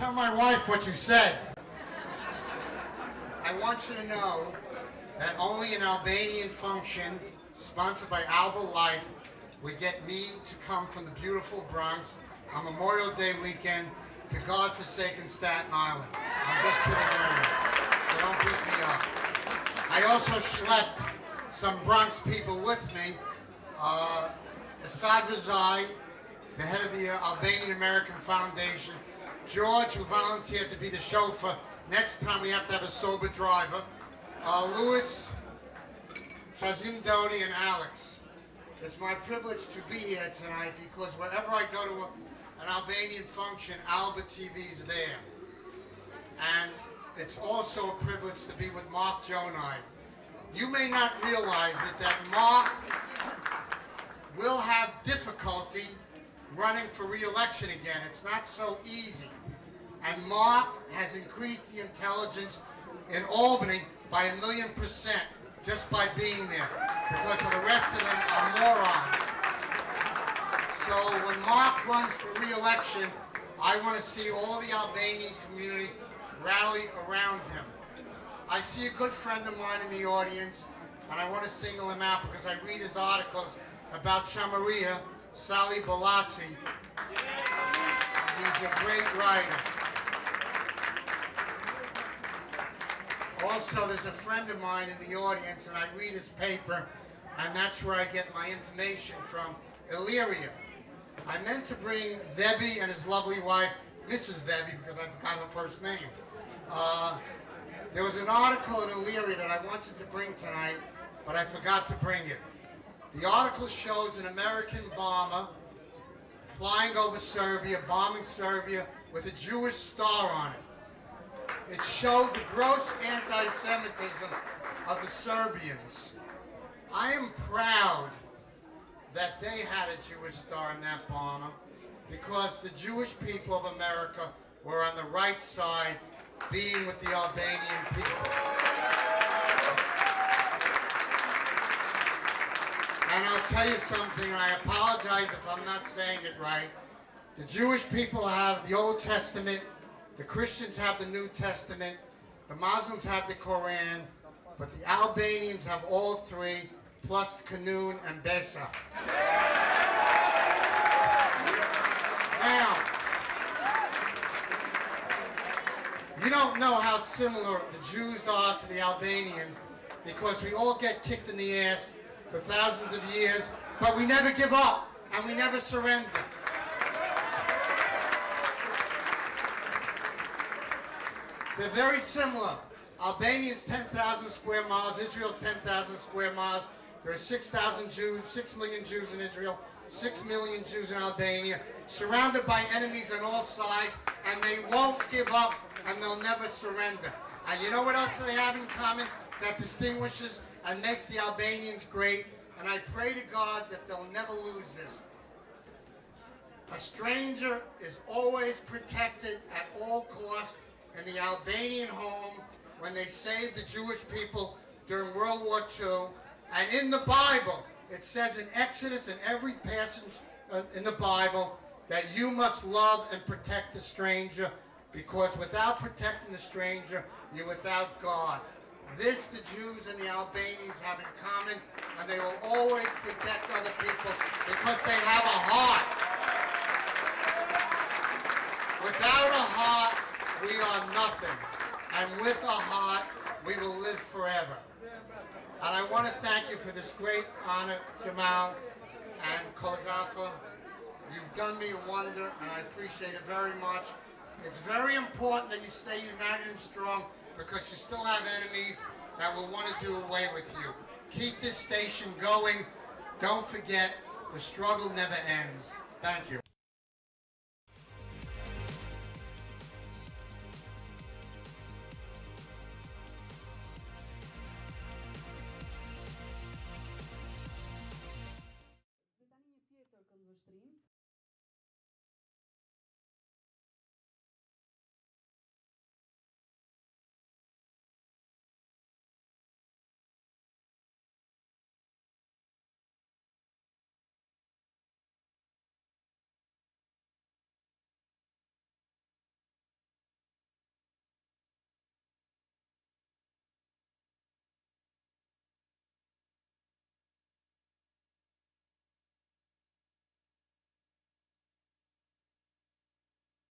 tell my wife what you said. I want you to know that only an Albanian function sponsored by Alva Life would get me to come from the beautiful Bronx on Memorial Day weekend to godforsaken Staten Island. I'm just kidding around, so don't beat me up. I also schlepped some Bronx people with me. Reside, the head of the Albanian American Foundation. George, who volunteered to be the chauffeur. Next time we have to have a sober driver. Louis, Shazim Dodi, and Alex. It's my privilege to be here tonight because wherever I go to an Albanian function, Alba TV is there. And it's also a privilege to be with Mark Jonai. You may not realize it, that Mark will have difficulty running for re-election again. It's not so easy. And Mark has increased the intelligence in Albany by 1,000,000% just by being there, because of the rest of them are morons. So when Mark runs for re-election, I want to see all the Albanian community rally around him. I see a good friend of mine in the audience, and I want to single him out because I read his articles about Chamaria, Sally Balazzi. He's a great writer. Also, there's a friend of mine in the audience, and I read his paper, and that's where I get my information from, Illyria. I meant to bring Vebi and his lovely wife, Mrs. Vebi, because I forgot her first name. There was an article in Illyria that I wanted to bring tonight, but I forgot to bring it. The article shows an American bomber flying over Serbia, bombing Serbia, with a Jewish star on it. It showed the gross anti-Semitism of the Serbians. I am proud that they had a Jewish star in that bomber because the Jewish people of America were on the right side, being with the Albanian people. And I'll tell you something, and I apologize if I'm not saying it right. The Jewish people have the Old Testament, the Christians have the New Testament, the Muslims have the Quran, but the Albanians have all three, plus the Kanun and Besa. Now, you don't know how similar the Jews are to the Albanians because we all get kicked in the ass for thousands of years, but we never give up and we never surrender. They're very similar. Albania's 10,000 square miles, Israel's 10,000 square miles. There are 6,000 Jews, 6 million Jews in Israel, 6 million Jews in Albania, surrounded by enemies on all sides, and they won't give up and they'll never surrender. And you know what else they have in common that distinguishes and makes the Albanians great? And I pray to God that they'll never lose this. A stranger is always protected at all costs. In the Albanian home, when they saved the Jewish people during World War II, and in the Bible, it says in Exodus, in every passage in the Bible, that you must love and protect the stranger, because without protecting the stranger, you're without God. This the Jews and the Albanians have in common, and they will always protect other people because they have a heart. Without a heart, we are nothing. And with a heart, we will live forever. And I want to thank you for this great honor, Jamal and Kozafa. You've done me a wonder, and I appreciate it very much. It's very important that you stay united and strong because you still have enemies that will want to do away with you. Keep this station going. Don't forget, the struggle never ends. Thank you.